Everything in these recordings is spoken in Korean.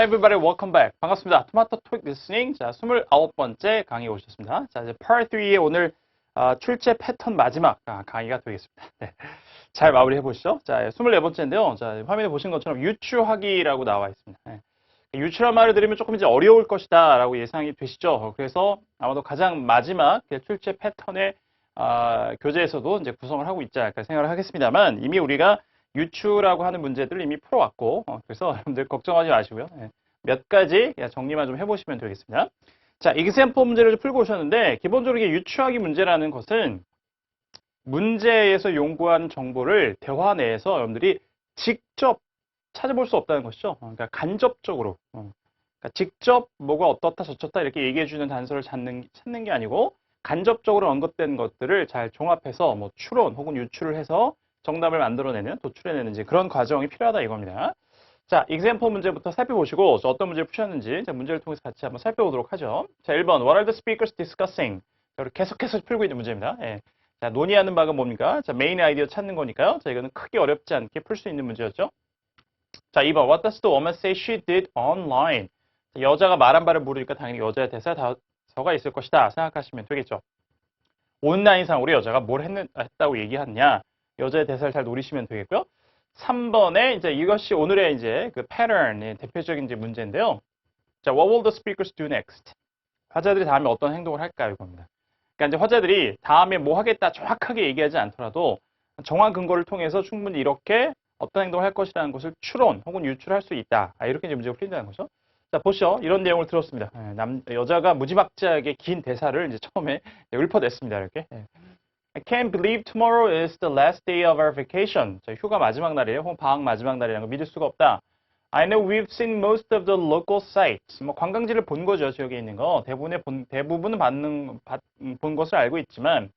Hi everybody, welcome back. 반갑습니다. 토마토 토익 리스닝. 자, 29번째 강의 오셨습니다. 자, 이제 Part 3의 오늘 출제 패턴 마지막 강의가 되겠습니다. 네. 잘 마무리해 보시죠. 자, 24번째인데요. 자, 화면에 보신 것처럼 유추하기라고 나와 있습니다. 네. 유추란 말을 들으면 조금 이제 어려울 것이다 라고 예상이 되시죠. 그래서 아마도 가장 마지막 출제 패턴의 교재에서도 이제 구성을 하고 있지 않을까 생각을 하겠습니다만 이미 우리가 유추라고 하는 문제들을 이미 풀어왔고 그래서 여러분들 걱정하지 마시고요. 몇 가지 정리만 좀 해보시면 되겠습니다. 자, example 문제를 좀 풀고 오셨는데 기본적으로 이게 유추하기 문제라는 것은 문제에서 요구하는 정보를 대화 내에서 여러분들이 직접 찾아볼 수 없다는 것이죠. 그러니까 간접적으로 그러니까 직접 뭐가 어떻다 저렇다 이렇게 얘기해주는 단서를 찾는 게 아니고 간접적으로 언급된 것들을 잘 종합해서 뭐 추론 혹은 유추를 해서 정답을 만들어내는, 도출해내는 이제 그런 과정이 필요하다 이겁니다. 자, example 문제부터 살펴보시고 어떤 문제를 푸셨는지 문제를 통해서 같이 한번 살펴보도록 하죠. 자, 1번 What are the speakers discussing? 계속해서 풀고 있는 문제입니다. 예. 자, 논의하는 바가 뭡니까? 자, 메인 아이디어 찾는 거니까요. 자, 이거는 크게 어렵지 않게 풀 수 있는 문제였죠. 자, 2번 What does the woman say she did online? 자, 여자가 말한 바를 물으니까 당연히 여자의 대사가 있을 것이다 생각하시면 되겠죠. 온라인상으로 여자가 뭘 했다고 얘기하느냐? 여자의 대사를 잘 노리시면 되겠고요. 3번에 이제 이것이 오늘의 이제 그 패턴의 대표적인 이제 문제인데요. 자, what will the speakers do next? 화자들이 다음에 어떤 행동을 할까요? 이겁니다. 그러니까 이제 화자들이 다음에 뭐 하겠다 정확하게 얘기하지 않더라도 정황 근거를 통해서 충분히 이렇게 어떤 행동을 할 것이라는 것을 추론 혹은 유출할 수 있다. 이렇게 이제 문제가 풀린다는 거죠. 자, 보시죠. 이런 내용을 들었습니다. 여자가 무지막지하게 긴 대사를 이제 처음에 읊어냈습니다. 이렇게. I can't believe tomorrow is the last day of our vacation. 자, 휴가 마지막 날이에요. 혹은 방학 마지막 날이라는 거 믿을 수가 없다. I know we've seen most of the local sites. 뭐 관광지를 본 거죠. 지역에 있는 거. 대부분은 본 것을 알고 있지만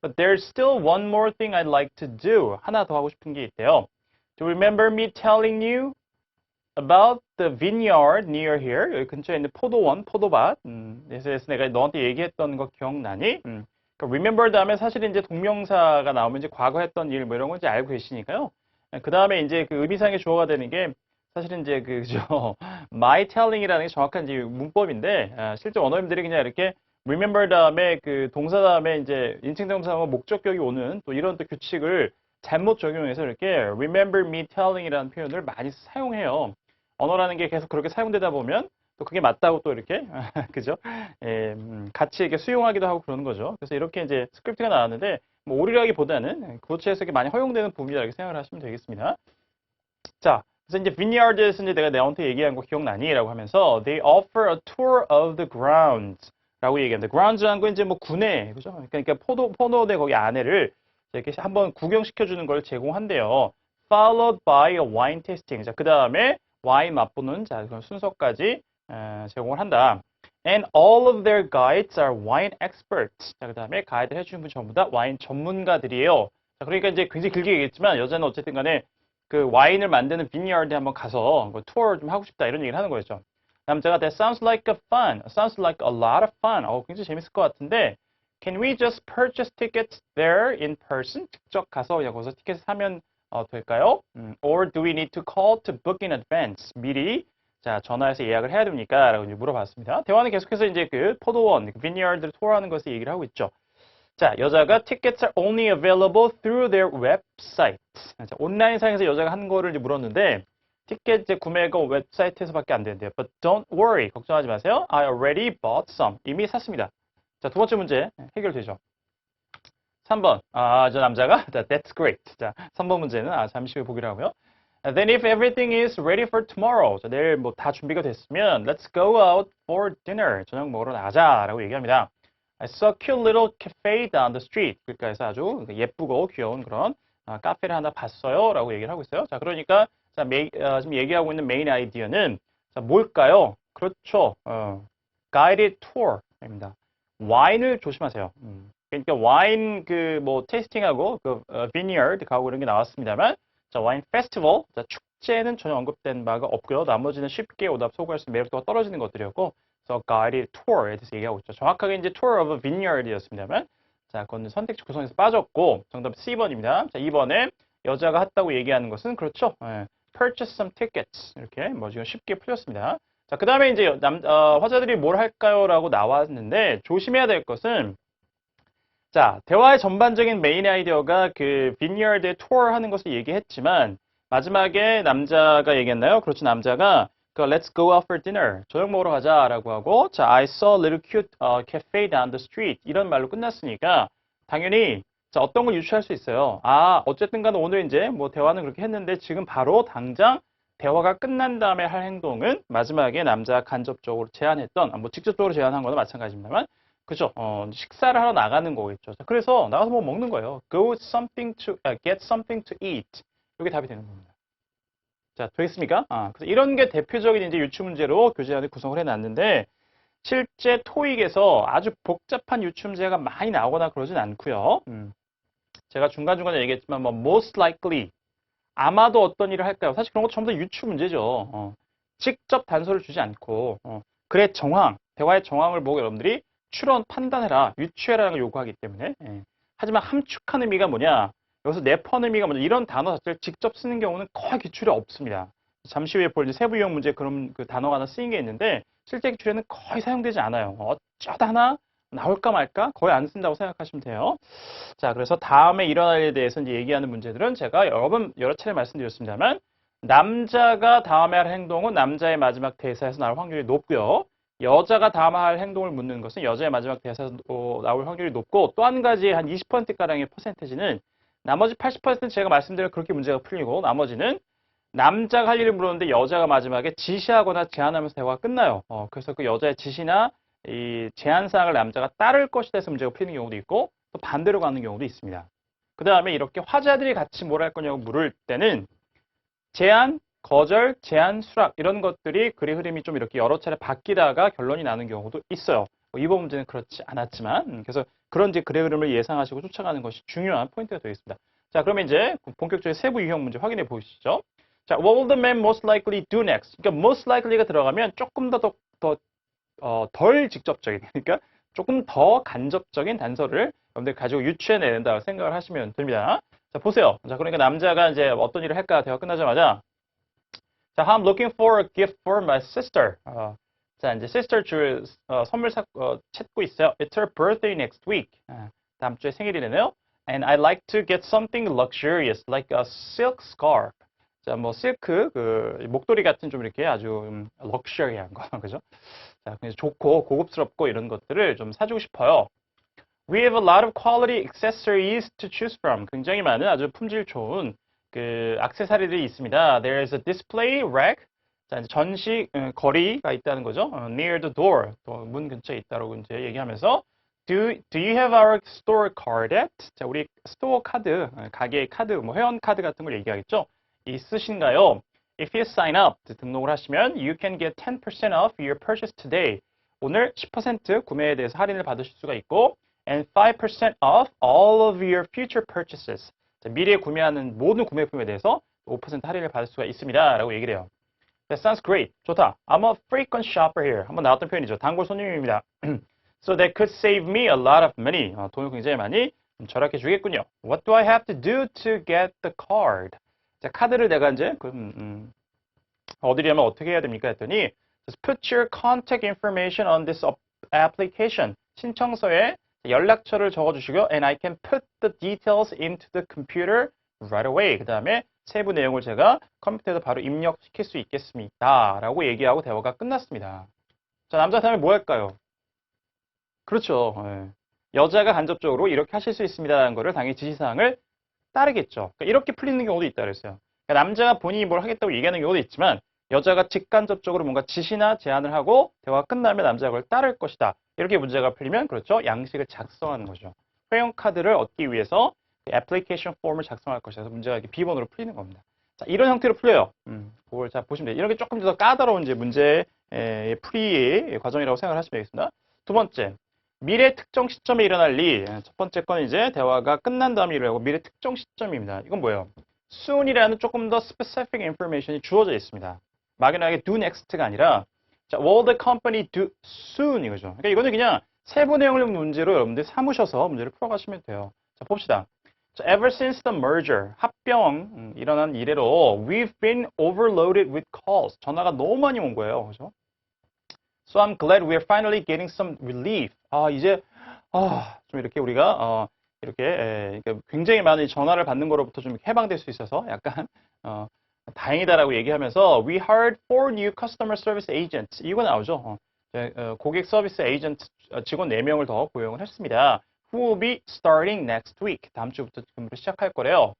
But there's still one more thing I'd like to do. 하나 더 하고 싶은 게 있대요. Do you remember me telling you about the vineyard near here? 여기 근처에 있는 포도원, 포도밭. 그래서 내가 너한테 얘기했던 거 기억나니? 그러니까 remember 다음에 사실 이제 동명사가 나오면 이제 과거 했던 일 뭐 이런 거 이제 알고 계시니까요. 그 다음에 이제 그 의미상의 주어가 되는 게 사실은 이제 그죠 my telling이라는 게 정확한 이제 문법인데 실제 원어민들이 그냥 이렇게 remember 다음에 그 동사 다음에 이제 인칭동사하고 목적격이 오는 또 이런 또 규칙을 잘못 적용해서 이렇게 remember me telling이라는 표현을 많이 사용해요. 언어라는 게 계속 그렇게 사용되다 보면 또 그게 맞다고 또 이렇게 그죠? 예, 같이 이렇게 수용하기도 하고 그러는 거죠. 그래서 이렇게 이제 스크립트가 나왔는데 뭐 오류라기보다는 고체에서 많이 허용되는 부분이라고 이렇게 생각을 하시면 되겠습니다. 자, 그래서 이제 vineyard에서 이제 내가 너한테 얘기한 거 기억나니? 라고 하면서 they offer a tour of the grounds 라고 얘기합니다. grounds라는 건 이제 뭐 군에 그죠? 그러니까 포도대 거기 안에를 이렇게 한번 구경시켜주는 걸 제공한대요. followed by a wine tasting. 자, 그 다음에 와인 맛보는 자, 그런 순서까지 제공을 한다. And all of their guides are wine experts. 자, 그 다음에 가이드 해주신 분 전부 다 와인 전문가들이에요. 자, 그러니까 이제 굉장히 길게 얘기했지만 여자는 어쨌든 간에 그 와인을 만드는 비니어드에 한번 가서 뭐 투어를 좀 하고 싶다 이런 얘기를 하는 거였죠. 남자가 That sounds like a fun. Sounds like a lot of fun. 굉장히 재밌을 것 같은데 Can we just purchase tickets there in person? 직접 가서 그냥 거기서 티켓을 사면 될까요? Or do we need to call to book in advance? 미리 자 전화해서 예약을 해야 됩니까? 라고 이제 물어봤습니다. 대화는 계속해서 이제 그 포도원, 비니어드를 투어하는 것에 얘기를 하고 있죠. 자, 여자가 tickets are only available through their website. 자, 온라인상에서 여자가 한 거를 이제 물었는데 티켓 이제 구매가 웹사이트에서밖에 안 되는데요. But don't worry. 걱정하지 마세요. I already bought some. 이미 샀습니다. 자, 두 번째 문제 해결되죠. 3번. 저 남자가 That's great. 자, 3번 문제는 잠시 후에 보기로 하고요. Then if everything is ready for tomorrow. 자, 내일 뭐 다 준비가 됐으면 Let's go out for dinner. 저녁 먹으러 나가자라고 얘기합니다. I saw a cute little cafe down the street. 그러니까 해서 아주 예쁘고 귀여운 그런 카페를 하나 봤어요. 라고 얘기를 하고 있어요. 자, 그러니까 자, 지금 얘기하고 있는 메인 아이디어는 자, 뭘까요? 그렇죠. guided tour입니다. 와인을 조심하세요. 그러니까 와인 그 뭐 테이스팅하고 그 vineyard 가고 이런 게 나왔습니다만 자, 와인 페스티벌, 자, 축제는 전혀 언급된 바가 없고요. 나머지는 쉽게 오답 소구할 수 있는 매력도가 떨어지는 것들이었고 그래서 guided tour에 대해서 얘기하고 있죠. 정확하게 이제 tour of a vineyard이었습니다만 자, 그건 선택지 구성에서 빠졌고 정답 C번입니다. 자, 2번에 여자가 했다고 얘기하는 것은 그렇죠. purchase some tickets. 이렇게 뭐 지금 쉽게 풀렸습니다. 자, 그 다음에 이제 화자들이 뭘 할까요? 라고 나왔는데 조심해야 될 것은 자, 대화의 전반적인 메인 아이디어가 그 빈야드에 투어 하는 것을 얘기했지만 마지막에 남자가 얘기했나요? 그렇죠. 남자가 그 Let's go out for dinner. 저녁 먹으러 가자라고 하고 자, I saw a little cute cafe down the street. 이런 말로 끝났으니까 당연히 자, 어떤 걸 유추할 수 있어요. 아, 어쨌든 간에 오늘 이제 뭐 대화는 그렇게 했는데 지금 바로 당장 대화가 끝난 다음에 할 행동은 마지막에 남자가 간접적으로 제안했던 뭐 직접적으로 제안한 거나 마찬가지입니다만 그죠? 식사를 하러 나가는 거겠죠. 자, 그래서 나가서 뭐 먹는 거예요. Get something to eat. 이게 답이 되는 겁니다. 자, 되겠습니까? 그래서 이런 게 대표적인 이제 유추 문제로 교재안에 구성을 해놨는데 실제 토익에서 아주 복잡한 유추 문제가 많이 나오거나 그러진 않고요. 제가 중간중간에 얘기했지만 뭐 most likely 아마도 어떤 일을 할까요? 사실 그런 거 전부 다 유추 문제죠. 직접 단서를 주지 않고 글의 정황, 대화의 정황을 보고 여러분들이 추론, 판단해라, 유추해라는 걸 요구하기 때문에 하지만 함축한 의미가 뭐냐 여기서 내포한 의미가 뭐냐 이런 단어 자체를 직접 쓰는 경우는 거의 기출에 없습니다. 잠시 후에 볼 세부 유형 문제 그런 그 단어가 하나 쓰인 게 있는데 실제 기출에는 거의 사용되지 않아요. 어쩌다 하나 나올까 말까 거의 안 쓴다고 생각하시면 돼요. 자, 그래서 다음에 일어날 일에 대해서 이제 얘기하는 문제들은 제가 여러 차례 말씀드렸습니다만 남자가 다음에 할 행동은 남자의 마지막 대사에서 나올 확률이 높고요. 여자가 다음에 할 행동을 묻는 것은 여자의 마지막 대사에서 나올 확률이 높고 또 한 가지 한 20%가량의 퍼센테지는 나머지 80%는 제가 말씀드린 그렇게 문제가 풀리고 나머지는 남자가 할 일을 물었는데 여자가 마지막에 지시하거나 제안하면서 대화가 끝나요. 그래서 그 여자의 지시나 이 제안사항을 남자가 따를 것이다 해서 문제가 풀리는 경우도 있고 또 반대로 가는 경우도 있습니다. 그 다음에 이렇게 화자들이 같이 뭘 할 거냐고 물을 때는 제안, 거절, 제안, 수락 이런 것들이 글의 흐름이 좀 이렇게 여러 차례 바뀌다가 결론이 나는 경우도 있어요. 이번 문제는 그렇지 않았지만 그래서 그런 이제 글의 흐름을 예상하시고 쫓아가는 것이 중요한 포인트가 되겠습니다. 자, 그러면 이제 본격적인 세부 유형 문제 확인해 보시죠. 자, what will the man most likely do next? 그러니까 most likely가 들어가면 조금 덜 직접적인, 그러니까 조금 더 간접적인 단서를 여러분들 가지고 유추해낸다고 생각을 하시면 됩니다. 자, 보세요. 자, 그러니까 남자가 이제 어떤 일을 할까 대화 끝나자마자 자, I'm looking for a gift for my sister. 자, 이제 sister 줄 선물 찾고 있어요. It's her birthday next week. 다음 주에 생일이래요. And I'd like to get something luxurious, like a silk scarf. 자, 뭐 실크 그 목도리 같은 좀 이렇게 아주 럭셔리한 거, 그죠? 자, 좋고 고급스럽고 이런 것들을 좀 사주고 싶어요. We have a lot of quality accessories to choose from. 굉장히 많은 아주 품질 좋은 그 액세서리들이 있습니다. There is a display rack. 자, 이제 전시 거리가 있다는 거죠. Near the door. 또 문 근처에 있다라고 이제 얘기하면서 Do you have our store card yet? 자, 우리 스토어 카드, 가게의 카드, 뭐 회원 카드 같은 걸 얘기하겠죠. 있으신가요? If you sign up, 등록을 하시면 you can get 10% off your purchase today. 오늘 10% 구매에 대해서 할인을 받으실 수가 있고 and 5% off all of your future purchases. 자, 미래에 구매하는 모든 구매품에 대해서 5% 할인을 받을 수가 있습니다. 라고 얘기를 해요. That sounds great. 좋다. I'm a frequent shopper here. 한번 나왔던 표현이죠. 단골 손님입니다. So that could save me a lot of money. 돈을 굉장히 많이 절약해 주겠군요. What do I have to do to get the card? 자, 카드를 내가 이제 얻으려면 어떻게 해야 됩니까? 했더니 Just put your contact information on this application. 신청서에 연락처를 적어주시고요. And I can put the details into the computer right away. 그 다음에 세부 내용을 제가 컴퓨터에서 바로 입력시킬 수 있겠습니다. 라고 얘기하고 대화가 끝났습니다. 자, 남자 다음에 뭐 할까요? 그렇죠. 네. 여자가 간접적으로 이렇게 하실 수 있습니다라는 거를 당연히 지시사항을 따르겠죠. 그러니까 이렇게 풀리는 경우도 있다 그랬어요. 그러니까 남자가 본인이 뭘 하겠다고 얘기하는 경우도 있지만 여자가 직간접적으로 뭔가 지시나 제안을 하고 대화가 끝나면 남자가 그걸 따를 것이다. 이렇게 문제가 풀리면 그렇죠. 양식을 작성하는 거죠. 회원 카드를 얻기 위해서 애플리케이션 폼을 작성할 것이다. 그래서 문제가 이렇게 비번으로 풀리는 겁니다. 자, 이런 형태로 풀려요. 그걸 자 보시면 돼요. 이런 게 조금 더 까다로운 이제 문제 풀이의 과정이라고 생각을 하시면 되겠습니다. 두 번째, 미래 특정 시점에 일어날 일. 첫 번째 건 이제 대화가 끝난 다음에 일어나고 미래 특정 시점입니다. 이건 뭐예요? soon이라는 조금 더 specific information이 주어져 있습니다. 막연하게 do next가 아니라 자, will the company do soon 이거죠. 그러니까 이거는 그냥 세부 내용을 문제로 여러분들이 삼으셔서 문제를 풀어가시면 돼요. 자, 봅시다. So ever since the merger, 합병 일어난 이래로 we've been overloaded with calls. 전화가 너무 많이 온 거예요. 그죠? So I'm glad we're finally getting some relief. 이제 좀 이렇게 우리가 이렇게 굉장히 많은 전화를 받는 거로부터 좀 해방될 수 있어서 약간 다행이다라고 얘기하면서 we hired 4 new customer service agents. 이거 나오죠. 고객 서비스 에이전트 직원 4명을 더 고용을 했습니다. Who will be starting next week. 다음 주부터 근무를 시작할 거래요.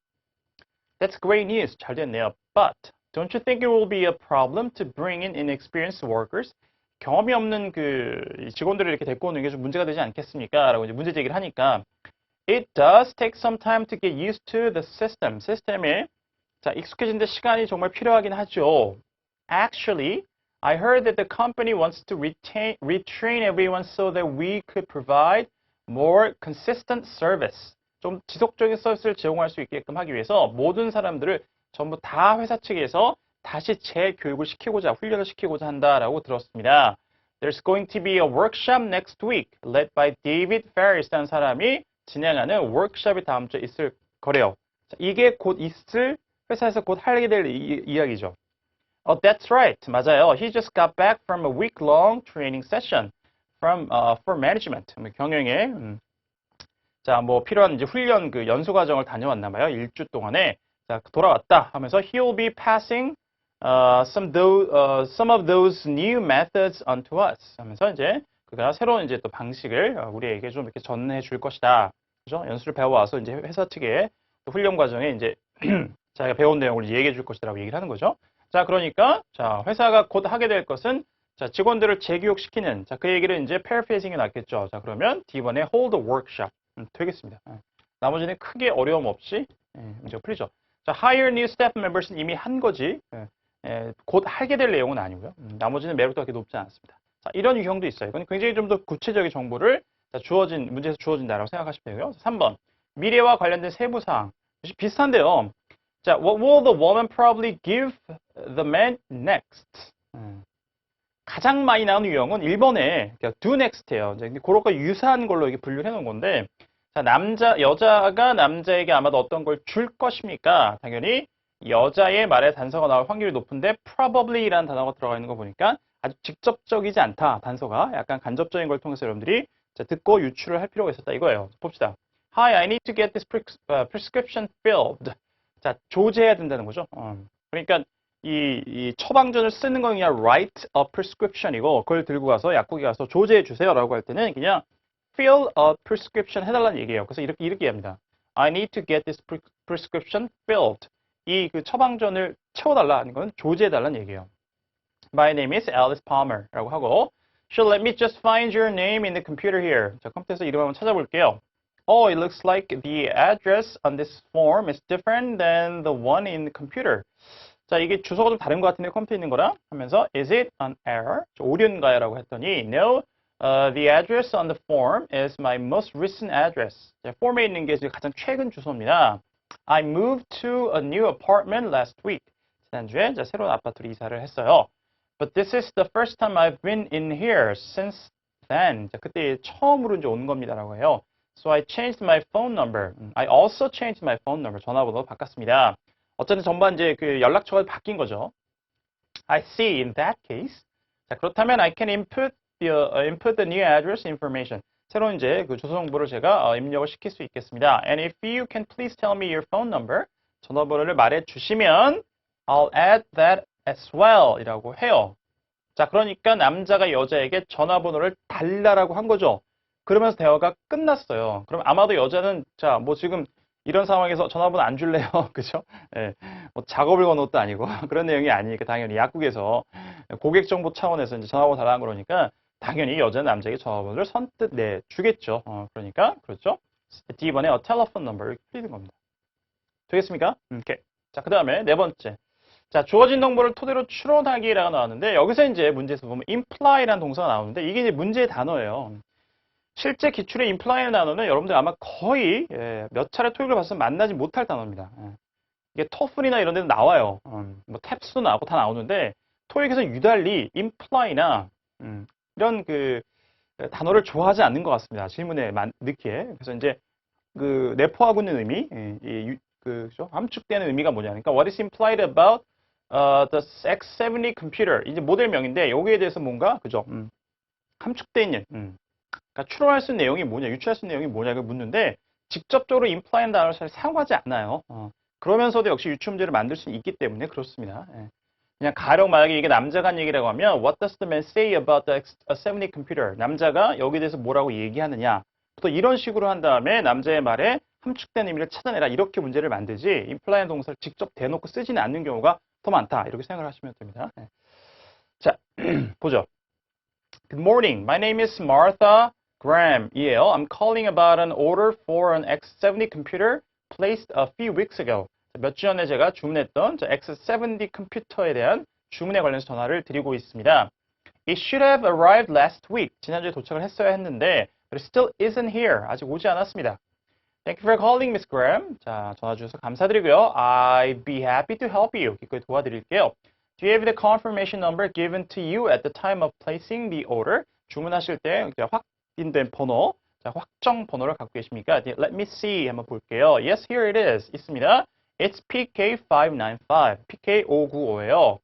That's great news. 잘 됐네요. But don't you think it will be a problem to bring in inexperienced workers? 경험이 없는 그 직원들을 이렇게 데리고 오는 게 좀 문제가 되지 않겠습니까? 라고 이제 문제 제기를 하니까 It does take some time to get used to the system. 시스템에 익숙해지는데 시간이 정말 필요하긴 하죠. Actually, I heard that the company wants to retrain everyone so that we could provide more consistent service. 좀 지속적인 서비스를 제공할 수 있게끔 하기 위해서 모든 사람들을 전부 다 회사 측에서 다시 재교육을 시키고자, 훈련을 시키고자 한다라고 들었습니다. There's going to be a workshop next week led by David Ferris라는 사람이 진행하는 워크숍이 다음 주에 있을 거래요. 이게 곧 있을 회사에서 곧 하게 될 이야기죠. That's right. 맞아요. He just got back from a week-long training session for management. 경영에 필요한 이제 훈련 그 연수 과정을 다녀왔나 봐요. 1주 동안에 돌아왔다 하면서 he will be passing some of those new methods onto us. 하면서 이제 그가 새로운 이제 또 방식을 우리에게 좀 이렇게 전해 줄 것이다. 그죠? 연수를 배워와서 이제 회사 측에 훈련 과정에 이제 자기가 배운 내용을 얘기해 줄 것이라고 얘기를 하는 거죠. 자, 그러니까 회사가 곧 하게 될 것은 직원들을 재교육시키는 그 얘기를 이제 paraphrasing이 낫겠죠. 자, 그러면 D번에 hold a workshop 되겠습니다. 나머지는 크게 어려움 없이 문제가 풀리죠. 자, hire new staff members는 이미 한 거지. 곧 하게 될 내용은 아니고요. 나머지는 매력도 그렇게 높지 않습니다. 자, 이런 유형도 있어요. 이건 굉장히 좀 더 구체적인 정보를 문제에서 주어진다라고 생각하시면 되고요. 3번 미래와 관련된 세부 사항 비슷한데요. 자, what will the woman probably give the man next? 가장 많이 나오는 유형은 1번에 do next예요. 이제 그것과 유사한 걸로 이렇게 분류를 해놓은 건데, 자, 여자가 남자에게 아마도 어떤 걸 줄 것입니까? 당연히 여자의 말에 단서가 나올 확률이 높은데 probably라는 단어가 들어가 있는 거 보니까 아주 직접적이지 않다. 단서가 약간 간접적인 걸 통해서 여러분들이 듣고 유추를 할 필요가 있었다 이거예요. 봅시다. Hi, I need to get this prescription filled. 자, 조제해야 된다는 거죠. 그러니까 이 처방전을 쓰는 건 그냥 write a prescription이고 그걸 들고 가서 약국에 가서 조제해 주세요라고 할 때는 그냥 fill a prescription 해달라는 얘기예요. 그래서 이렇게 합니다. I need to get this prescription filled. 이 그 처방전을 채워달라는 건 조제해달라는 얘기예요. My name is Alice Palmer라고 하고 So let me just find your name in the computer here. 자, 컴퓨터에서 이름 한번 찾아볼게요. Oh, it looks like the address on this form is different than the one in the computer. 자, 이게 주소가 좀 다른 것 같은데 컴퓨터에 있는 거랑 하면서 is it an error? 오류인가요? 라고 했더니 no, the address on the form is my most recent address. 자, 폼에 있는 게 가장 최근 주소입니다. I moved to a new apartment last week. 지난주에 새로운 아파트로 이사를 했어요. But this is the first time I've been in here since then. 자, 그때 처음으로 이제 온 겁니다라고 해요. So I changed my phone number. I also changed my phone number. 전화번호 바꿨습니다. 어쨌든 전반 이제 그 연락처가 바뀐 거죠. I see. In that case. 자, 그렇다면 I can input the new address information. 새로운 이제 그 주소 정보를 제가 입력을 시킬 수 있겠습니다. And if you can please tell me your phone number. 전화번호를 말해 주시면 I'll add that as well. 이라고 해요. 자, 그러니까 남자가 여자에게 전화번호를 달라라고 한 거죠. 그러면서 대화가 끝났어요. 그럼 아마도 여자는 자, 뭐 지금 이런 상황에서 전화번호 안 줄래요? 그죠? 예. 뭐 작업을 건 것도 아니고 그런 내용이 아니니까 당연히 약국에서 고객 정보 차원에서 이제 전화번호 달라는 거니까 당연히 여자는 남자에게 전화번호를 선뜻 주겠죠. 그러니까 그렇죠? D번에 a telephone number 이렇게 풀리는 겁니다. 되겠습니까? 오케이. 자, 그다음에 네 번째. 자, 주어진 정보를 토대로 추론하기라고 나왔는데 여기서 이제 문제에서 보면 imply라는 동사가 나오는데 이게 이제 문제의 단어예요. 실제 기출의 imply라는 단어는 여러분들 아마 거의 몇 차례 토익을 봤으면 만나지 못할 단어입니다. 이게 토플이나 이런 데는 나와요. 뭐 탭스도 나오고 다 나오는데 토익에서 유달리 imply나 이런 그 단어를 좋아하지 않는 것 같습니다. 질문에 넣기에. 그래서 이제 내포하고 있는 의미, 그죠? 함축되는 의미가 뭐냐니까 what is implied about the X70 computer 이제 모델명인데 여기에 대해서 뭔가 그죠? 함축되어 있는 그러니까 추론할 수 있는 내용이 뭐냐, 유추할 수 있는 내용이 뭐냐, 그 묻는데 직접적으로 imply는 단어를 잘 사용하지 않아요. 그러면서도 역시 유추 문제를 만들 수 있기 때문에 그렇습니다. 예. 그냥 가령 만약에 이게 남자가 한 얘기라고 하면 What does the man say about the X70 computer? 남자가 여기에 대해서 뭐라고 얘기하느냐. 또 이런 식으로 한 다음에 남자의 말에 함축된 의미를 찾아내라. 이렇게 문제를 만들지 imply는 동사를 직접 대놓고 쓰지는 않는 경우가 더 많다. 이렇게 생각을 하시면 됩니다. 예. 자, 보죠. Good morning. My name is Martha Graham. 이에요. I'm calling about an order for an X70 computer placed a few weeks ago. 몇 주 전에 제가 주문했던 X70 컴퓨터에 대한 주문에 관련해서 전화를 드리고 있습니다. It should have arrived last week. 지난주에 도착을 했어야 했는데 but it still isn't here. 아직 오지 않았습니다. Thank you for calling, Miss Graham. 자, 전화 주셔서 감사드리고요. I'd be happy to help you. 기꺼이 도와드릴게요. Do you have the confirmation number given to you at the time of placing the order? 주문하실 때 확인된 번호, 자, 확정 번호를 갖고 계십니까? Let me see. 한번 볼게요. Yes, here it is. 있습니다. It's PK595. PK595예요.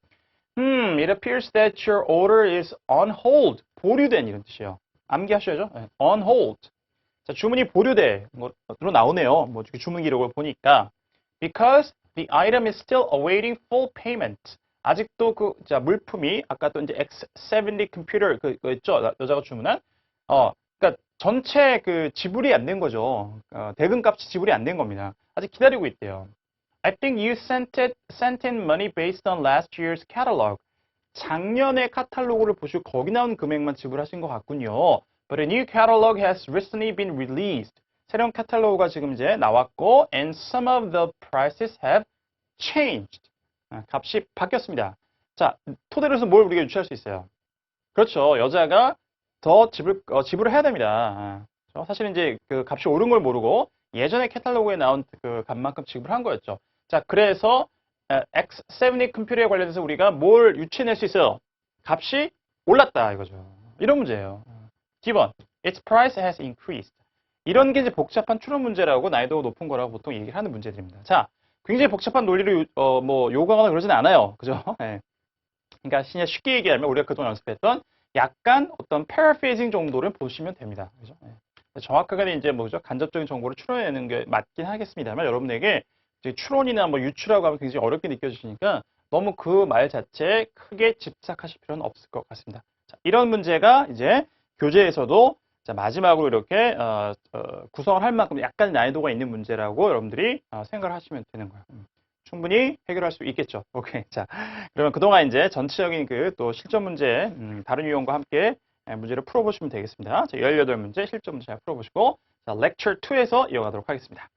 It appears that your order is on hold. 보류된 이런 뜻이에요. 암기하셔야죠. On hold. 자, 주문이 보류돼. 뭐로 나오네요. 뭐 주문 기록을 보니까 because the item is still awaiting full payment. 아직도 자, 물품이 아까 또 이제 X70 컴퓨터 그거 있죠? 여자가 주문한 그러니까 전체 지불이 안 된 거죠. 대금값이 지불이 안 된 겁니다. 아직 기다리고 있대요. I think you sent in money based on last year's catalog. 작년의 카탈로그를 보시고 거기 나온 금액만 지불하신 것 같군요. But a new catalog has recently been released. 새로운 카탈로그가 지금 이제 나왔고, and some of the prices have changed. 값이 바뀌었습니다. 자, 토대로 해서 뭘 우리가 유추할 수 있어요? 그렇죠. 여자가 더 지불을 해야 됩니다. 사실 이제 값이 오른 걸 모르고 예전에 카탈로그에 나온 값만큼 지불한 거였죠. 자, 그래서 X70 컴퓨터에 관련해서 우리가 뭘 유추해낼 수 있어요? 값이 올랐다 이거죠. 이런 문제예요. 기본, its price has increased. 이런 게 이제 복잡한 추론 문제라고 난이도가 높은 거라고 보통 얘기를 하는 문제들입니다. 자, 굉장히 복잡한 논리를 요구하거나 그러진 않아요. 그죠? 네. 그러니까 쉽게 얘기하면 우리가 그동안 연습했던 약간 어떤 paraphrasing 정도를 보시면 됩니다. 그죠? 네. 정확하게 이제 간접적인 정보를 추론해내는 게 맞긴 하겠습니다만 여러분에게 이제 추론이나 유추라고 하면 굉장히 어렵게 느껴지시니까 너무 그 말 자체에 크게 집착하실 필요는 없을 것 같습니다. 자, 이런 문제가 이제 교재에서도 자, 마지막으로 이렇게 구성을 할 만큼 약간 난이도가 있는 문제라고 여러분들이 생각을 하시면 되는 거예요. 충분히 해결할 수 있겠죠. 오케이. 자, 그러면 그동안 이제 전체적인 또 실전 문제, 다른 유형과 함께 문제를 풀어보시면 되겠습니다. 자, 18문제 실전 문제 잘 풀어보시고, 자, lecture 2에서 이어가도록 하겠습니다.